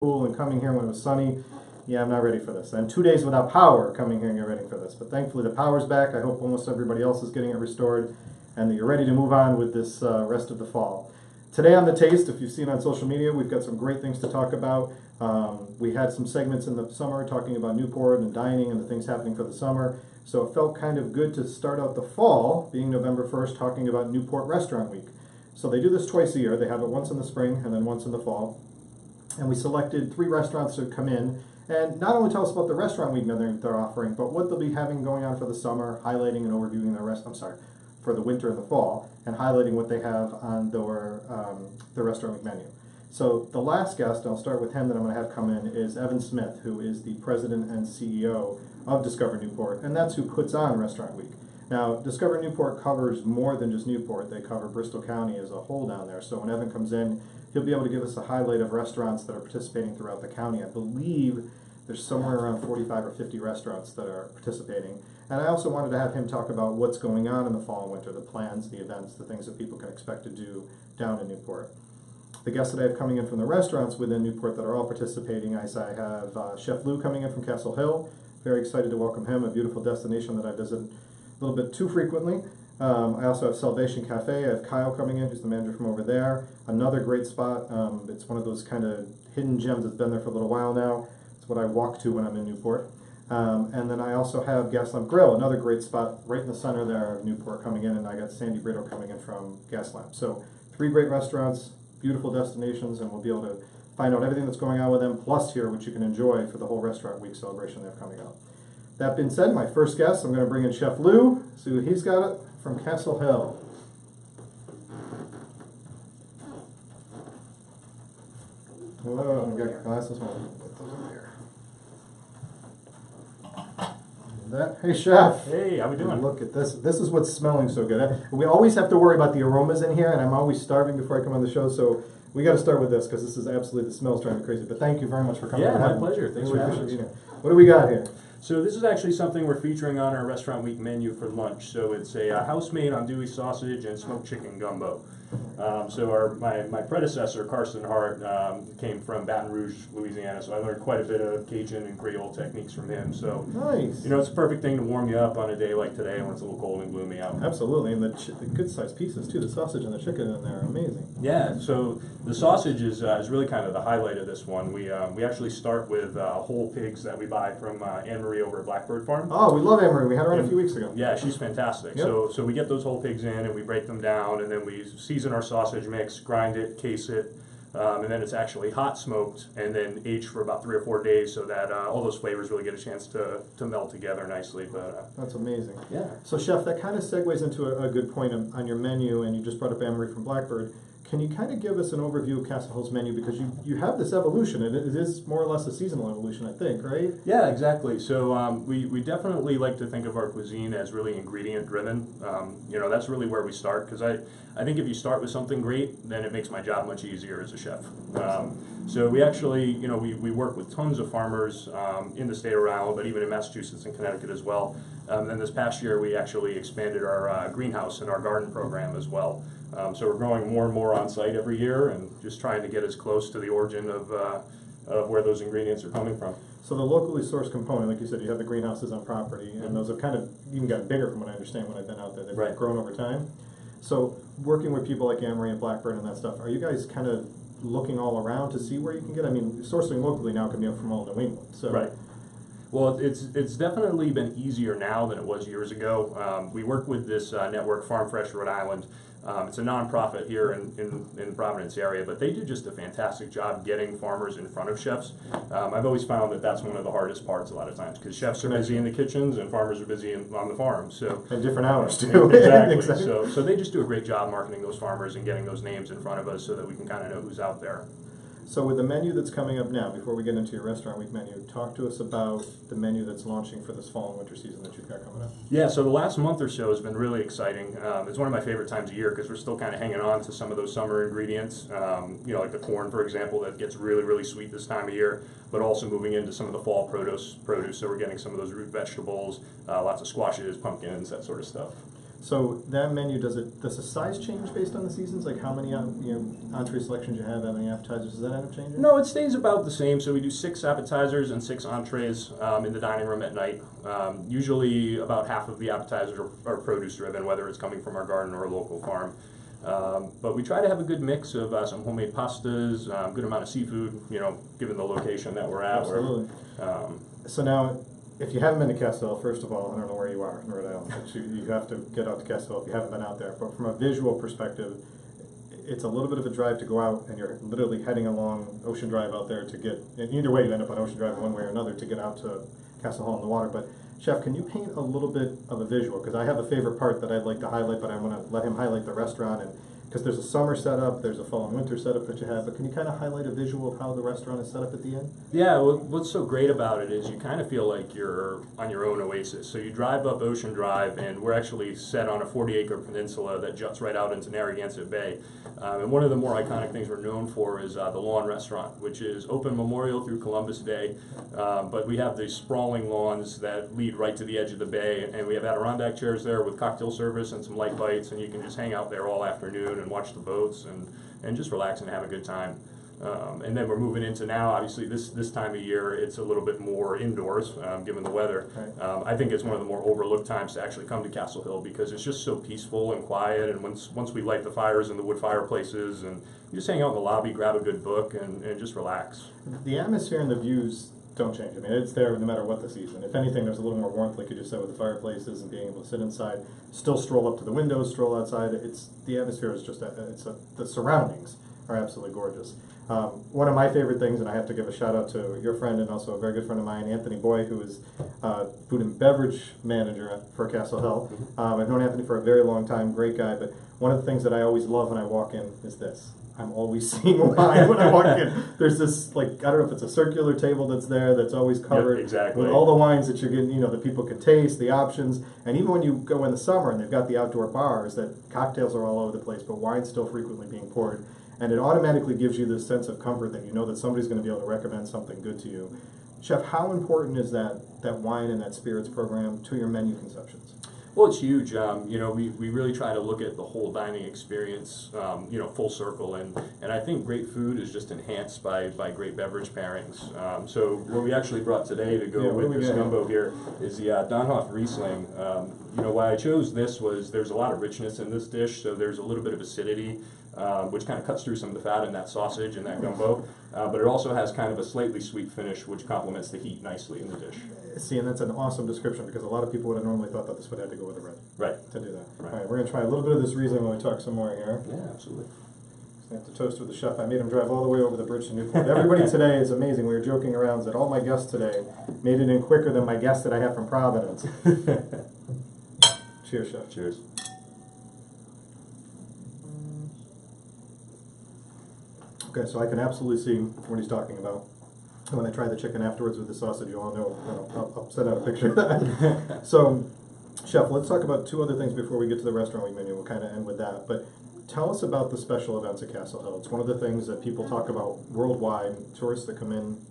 cool and coming here when it was sunny. Yeah, I'm not ready for this. And 2 days without power, coming here and getting ready for this. But thankfully the power's back. I hope almost everybody else is getting it restored and that you're ready to move on with this rest of the fall. Today on The Taste, if you've seen on social media, we've got some great things to talk about. We had some segments in the summer talking about Newport and dining and the things happening for the summer. So it felt kind of good to start out the fall, being November 1st, talking about Newport Restaurant Week. So they do this twice a year. They have it once in the spring and then once in the fall. And we selected 3 restaurants to come in and not only tell us about the restaurant week they're offering, but what they'll be having going on for the summer, highlighting and overviewing for the winter and the fall, and highlighting what they have on the restaurant week menu. So the last guest, I'll start with him that I'm going to have come in, is Evan Smith, who is the president and CEO of Discover Newport, and that's who puts on Restaurant Week. Now, Discover Newport covers more than just Newport. They cover Bristol County as a whole down there. So when Evan comes in, he'll be able to give us a highlight of restaurants that are participating throughout the county. I believe there's somewhere around 45 or 50 restaurants that are participating. And I also wanted to have him talk about what's going on in the fall and winter, the plans, the events, the things that people can expect to do down in Newport. The guests that I have coming in from the restaurants within Newport that are all participating, I have Chef Lou coming in from Castle Hill. Very excited to welcome him, a beautiful destination that I visit a little bit too frequently. I also have Salvation Cafe. I have Kyle coming in, who's the manager from over there. Another great spot. It's one of those kind of hidden gems that's been there for a little while now. It's what I walk to when I'm in Newport. And then I also have Gaslamp Grill, another great spot right in the center there of Newport coming in, and I got Sandy Brito coming in from Gaslamp. So 3 great restaurants, beautiful destinations, and we'll be able to find out everything that's going on with them, plus here what you can enjoy for the whole Restaurant Week celebration they have coming up. That being said, my first guest, I'm going to bring in Chef Lou, see what he's got it from Castle Hill. Hello, I've got your glasses on. Put those in there. Hey, Chef. Hey, how we doing? Look at this. This is what's smelling so good. We always have to worry about the aromas in here, and I'm always starving before I come on the show, so we got to start with this because this is absolutely, the smell's driving me crazy. But thank you very much for coming. Yeah, my pleasure. Thanks for having us. What do we got here? So this is actually something we're featuring on our Restaurant Week menu for lunch. So it's a house-made andouille sausage and smoked chicken gumbo. So my predecessor, Carson Hart, came from Baton Rouge, Louisiana, so I learned quite a bit of Cajun and Creole techniques from him. So, nice. You know, it's a perfect thing to warm you up on a day like today when it's a little cold and gloomy out. Absolutely, and the good-sized pieces, too. The sausage and the chicken in there are amazing. Yeah, so the sausage is really kind of the highlight of this one. We actually start with whole pigs that we buy from Anne-Marie over at Blackbird Farm. Oh, we love Anne-Marie. We had her on a few weeks ago. Yeah, she's fantastic. Yep. So we get those whole pigs in and we break them down, and then we season our sausage mix, grind it, case it, and then it's actually hot smoked and then aged for about 3 or 4 days so that all those flavors really get a chance to melt together nicely. But that's amazing. Yeah. So Chef, that kind of segues into a good point on your menu, and you just brought up Anne-Marie from Blackbird. Can you kind of give us an overview of Castle Hill's menu, because you have this evolution, and it is more or less a seasonal evolution, I think, right? Yeah, exactly. So we definitely like to think of our cuisine as really ingredient driven. You know, that's really where we start, because I think if you start with something great, then it makes my job much easier as a chef. So we actually, you know, we work with tons of farmers in the state around, but even in Massachusetts and Connecticut as well. And this past year, we actually expanded our greenhouse and our garden program as well. So we're growing more and more on site every year, and just trying to get as close to the origin of where those ingredients are coming from. So the locally sourced component, like you said, you have the greenhouses on property, and those have kind of even gotten bigger from what I understand when I've been out there. They've grown over time. So working with people like Anne-Marie and Blackbird and that stuff, are you guys kind of looking all around to see where you can get? I mean, sourcing locally now can be from all New England. So. Right. Well, it's definitely been easier now than it was years ago. We work with this network, Farm Fresh Rhode Island. It's a nonprofit here in the Providence area, but they do just a fantastic job getting farmers in front of chefs. I've always found that that's one of the hardest parts a lot of times, because chefs are busy in the kitchens and farmers are busy on the farms. So and different hours too. Exactly. Exactly. So they just do a great job marketing those farmers and getting those names in front of us so that we can kind of know who's out there. So with the menu that's coming up now, before we get into your Restaurant Week menu, talk to us about the menu that's launching for this fall and winter season that you've got coming up. Yeah, so the last month or so has been really exciting. It's one of my favorite times of year because we're still kind of hanging on to some of those summer ingredients, you know, like the corn, for example, that gets really, really sweet this time of year, but also moving into some of the fall produce. So we're getting some of those root vegetables, lots of squashes, pumpkins, that sort of stuff. So that menu, does the size change based on the seasons? Like how many entree selections you have, how many appetizers? Does that end up changing? No, it stays about the same. So we do 6 appetizers and 6 entrees in the dining room at night. Usually about half of the appetizers are produce driven, whether it's coming from our garden or a local farm. But we try to have a good mix of some homemade pastas, good amount of seafood, given the location that we're at. Absolutely. So now, if you haven't been to Castle Hill, first of all, I don't know where you are in Rhode Island, but you have to get out to Castle Hill if you haven't been out there. But from a visual perspective, it's a little bit of a drive to go out, and you're literally heading along Ocean Drive out there to get, and either way you end up on Ocean Drive one way or another to get out to Castle Hill in the water. But Chef, can you paint a little bit of a visual? Because I have a favorite part that I'd like to highlight, but I want to let him highlight the restaurant, and because there's a summer setup, there's a fall and winter setup that you have, but can you kind of highlight a visual of how the restaurant is set up at the end? Yeah, what's so great about it is you kind of feel like you're on your own oasis. So you drive up Ocean Drive, and we're actually set on a 40-acre peninsula that juts right out into Narragansett Bay. And one of the more iconic things we're known for is the Lawn Restaurant, which is open Memorial through Columbus Day. But we have these sprawling lawns that lead right to the edge of the bay, and we have Adirondack chairs there with cocktail service and some light bites, and you can just hang out there all afternoon and watch the boats and just relax and have a good time. And then we're moving into now, obviously this time of year, it's a little bit more indoors, given the weather. Right. I think it's one of the more overlooked times to actually come to Castle Hill because it's just so peaceful and quiet, and once we light the fires in the wood fireplaces, and you just hang out in the lobby, grab a good book, and just relax. The atmosphere and the views don't change. I mean, it's there no matter what the season. If anything, there's a little more warmth, like you just said, with the fireplaces and being able to sit inside, still stroll up to the windows, stroll outside. The atmosphere is just, the surroundings are absolutely gorgeous. One of my favorite things, and I have to give a shout out to your friend and also a very good friend of mine, Anthony Boy, who is food and beverage manager for Castle Hill. I've known Anthony for a very long time, great guy, but one of the things that I always love when I walk in is this. I'm always seeing wine when I walk in. There's this, I don't know if it's a circular table that's there that's always covered. Yep, exactly. With all the wines that you're getting, that people can taste, the options. And even when you go in the summer and they've got the outdoor bars, that cocktails are all over the place, but wine's still frequently being poured. And it automatically gives you this sense of comfort that you know that somebody's going to be able to recommend something good to you. Chef, how important is that wine and that spirits program to your menu conceptions? Well, it's huge. We really try to look at the whole dining experience, full circle, and I think great food is just enhanced by great beverage pairings. So what we actually brought today to go with this gumbo here is the Donhoff Riesling. Why I chose this was there's a lot of richness in this dish, so there's a little bit of acidity, which kind of cuts through some of the fat in that sausage and that gumbo. But it also has kind of a slightly sweet finish, which complements the heat nicely in the dish. See, and that's an awesome description because a lot of people would have normally thought that this would have to go with a red. Right. To do that. Right. All right, we're going to try a little bit of this Riesling when we talk some more here. Yeah, absolutely. I have to toast with the chef. I made him drive all the way over the bridge to Newport. Everybody today is amazing. We were joking around that all my guests today made it in quicker than my guest that I have from Providence. Cheers, chef. Cheers. Okay, so I can absolutely see what he's talking about. When I try the chicken afterwards with the sausage, you all know, I'll send out a picture of that. So, Chef, let's talk about 2 other things before we get to the restaurant menu. We'll kind of end with that. But tell us about the special events at Castle Hill. It's one of the things that people talk about worldwide. Tourists that come in,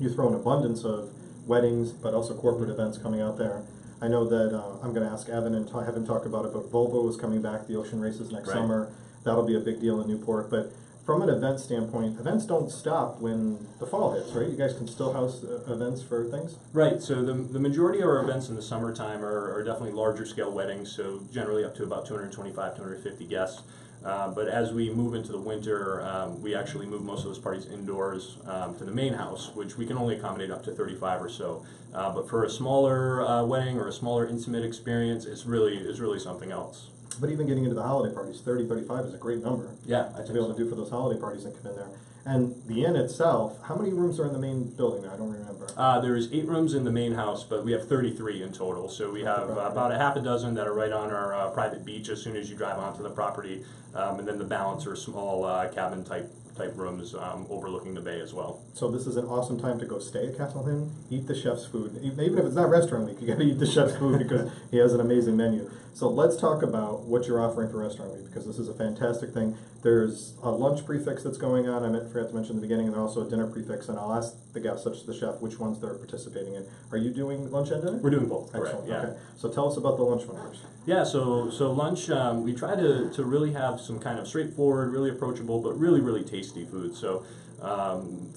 you throw an abundance of weddings, but also corporate events coming out there. I know that I'm going to ask Evan and have him talk about it, but Volvo is coming back, the ocean races next summer. That'll be a big deal in Newport. But from an event standpoint, events don't stop when the fall hits, right? You guys can still house events for things? Right, so the majority of our events in the summertime are definitely larger scale weddings, so generally up to about 225, 250 guests. But as we move into the winter, we actually move most of those parties indoors to the main house, which we can only accommodate up to 35 or so. But for a smaller wedding or a smaller intimate experience, it's really something else. But even getting into the holiday parties, 30, 35 is a great number. Yeah, to be able to do for those holiday parties and come in there. And the inn itself, how many rooms are in the main building now? I don't remember. There's 8 rooms in the main house, but we have 33 in total. So we have about a half a dozen that are right on our private beach as soon as you drive onto the property. And then the balance are small cabin type type rooms overlooking the bay as well. So this is an awesome time to go stay at Castle Hill, eat the chef's food. Even if it's not restaurant week, you got to eat the chef's food because he has an amazing menu. So let's talk about what you're offering for restaurant week, because this is a fantastic thing. There's a lunch prefix that's going on. I forgot to mention in the beginning, and there's also a dinner prefix. And I'll ask the guests, such as the chef, which ones they're participating in. Are you doing lunch and dinner? We're doing both. Excellent. Correct. Yeah. Okay. So tell us about the lunch one first. Yeah, so lunch, we try to really have some kind of straightforward, really approachable, but really tasty food. So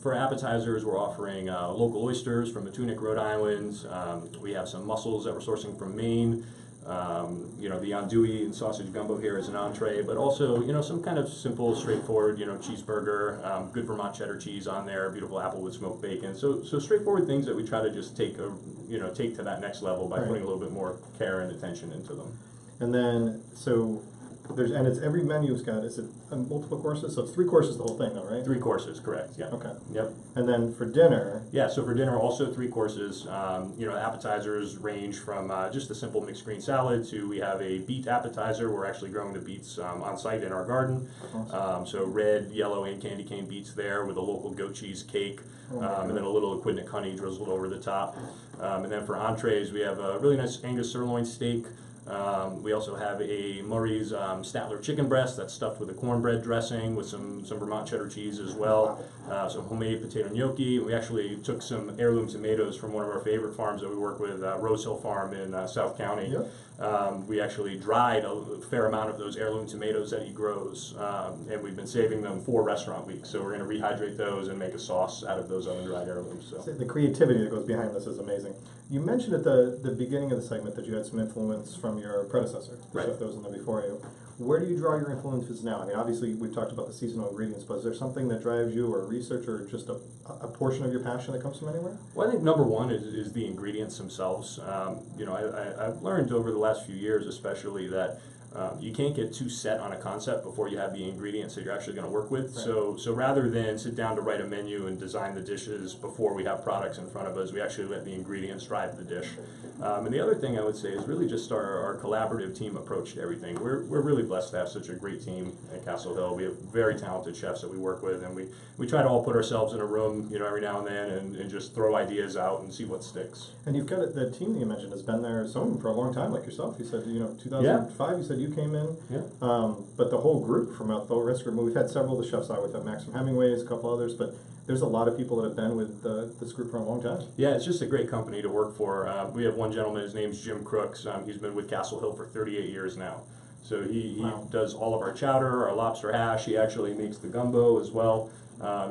for appetizers, we're offering local oysters from Matunic, Rhode Island. We have some mussels that we're sourcing from Maine. The andouille and sausage gumbo here is an entree, but also, some kind of simple, straightforward, cheeseburger, good Vermont cheddar cheese on there, beautiful applewood smoked bacon. So straightforward things that we try to just take to that next level by putting a little bit more care and attention into them. And then, it's every menu's got, is it multiple courses? So it's 3 courses the whole thing though, right? 3 courses, correct, yeah. Okay. Yep. And then for dinner? Yeah, so for dinner also 3 courses. Appetizers range from just a simple mixed green salad to we have a beet appetizer. We're actually growing the beets on site in our garden. Awesome. So red, yellow, and candy cane beets there with a local goat cheese cake. And then a little equidnant honey drizzled over the top. And then for entrees, we have a really nice Angus sirloin steak. We also have a Murray's Statler chicken breast that's stuffed with a cornbread dressing with some Vermont cheddar cheese as well. Some homemade potato gnocchi. We actually took some heirloom tomatoes from one of our favorite farms that we work with, Rose Hill Farm in South County. Yep. We actually dried a fair amount of those heirloom tomatoes that he grows, and we've been saving them for restaurant week. So we're going to rehydrate those and make a sauce out of those oven-dried heirlooms. So. The creativity that goes behind this is amazing. You mentioned at the beginning of the segment that you had some influence from your predecessor, the chef that was in there before you. Where do you draw your influences now? I mean, obviously, we've talked about the seasonal ingredients, but is there something that drives you, or research, or just a portion of your passion that comes from anywhere? Well, I think number one is the ingredients themselves. I've learned over the last few years, especially, that you can't get too set on a concept before you have the ingredients that you're actually going to work with. Right. So rather than sit down to write a menu and design the dishes before we have products in front of us, we actually let the ingredients drive the dish. And the other thing I would say is really just our collaborative team approach to everything. We're really blessed to have such a great team at Castle Hill. We have very talented chefs that we work with, and we try to all put ourselves in a room, every now and then, and just throw ideas out and see what sticks. And you've got the team that you mentioned has been there, some of them for a long time, like yourself. You said, 2005, you said you came in. Yeah. But the whole group from the whole rest group, we've had several of the chefs out with them, Max from Hemingway's, a couple others, but there's a lot of people that have been with this group for a long time. Yeah, it's just a great company to work for. We have one gentleman, his name's Jim Crooks. He's been with Castle Hill for 38 years now. So he does all of our chowder, our lobster hash. He actually makes the gumbo as well.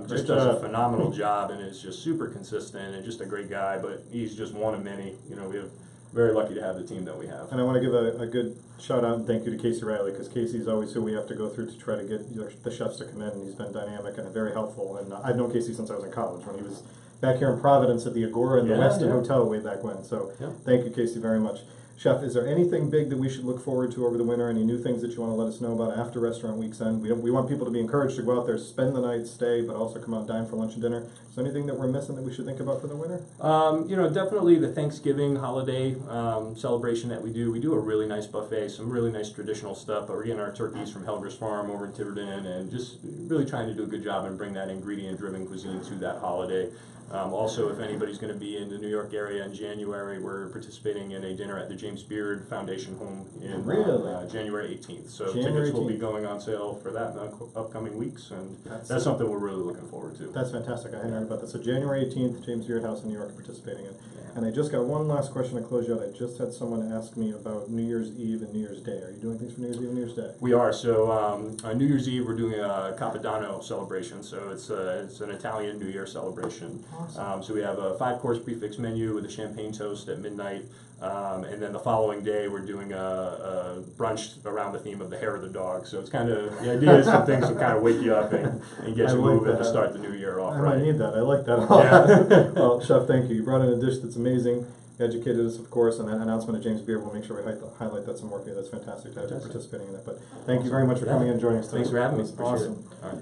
Just does a phenomenal job, and is just super consistent and just a great guy, but he's just one of many. We have very lucky to have the team that we have. And I want to give a good shout out and thank you to Casey Riley, because Casey's always who we have to go through to try to get the chefs to come in, and he's been dynamic and very helpful. And I've known Casey since I was in college, when he was back here in Providence at the Agora in the Weston Hotel way back when. So thank you, Casey, very much. Chef, is there anything big that we should look forward to over the winter? Any new things that you want to let us know about after restaurant week's end? We want people to be encouraged to go out there, spend the night, stay, but also come out and dine for lunch and dinner. Is there anything that we're missing that we should think about for the winter? Definitely the Thanksgiving holiday celebration that we do. We do a really nice buffet, some really nice traditional stuff, but we're getting our turkeys from Helger's Farm over in Tiverton, and just really trying to do a good job and bring that ingredient-driven cuisine to that holiday. Also, if anybody's going to be in the New York area in January, we're participating in a dinner at the James Beard Foundation home in January 18th. So tickets will be going on sale for that in the upcoming weeks, and that's something we're really looking forward to. That's fantastic. I hadn't heard about that. So January 18th, James Beard House in New York participating in. And I just got one last question to close you out. I just had someone ask me about New Year's Eve and New Year's Day. Are you doing things for New Year's Eve and New Year's Day? We are. So on New Year's Eve, we're doing a Capodanno celebration. So it's an Italian New Year celebration. Awesome. So we have a 5-course prefix menu with a champagne toast at midnight. And then the following day, we're doing a brunch around the theme of the hair of the dog. So it's kind of, the idea is some things to kind of wake you up and get you moving to start the new year off. I might need that. I like that a lot. Well, Chef, thank you. You brought in a dish that's amazing. You educated us, of course, and that announcement of James Beard, we'll make sure we highlight that some more for you. That's fantastic to have you participating in that. But thank you very much for coming in and joining us today. Thanks for having me. Awesome. All right.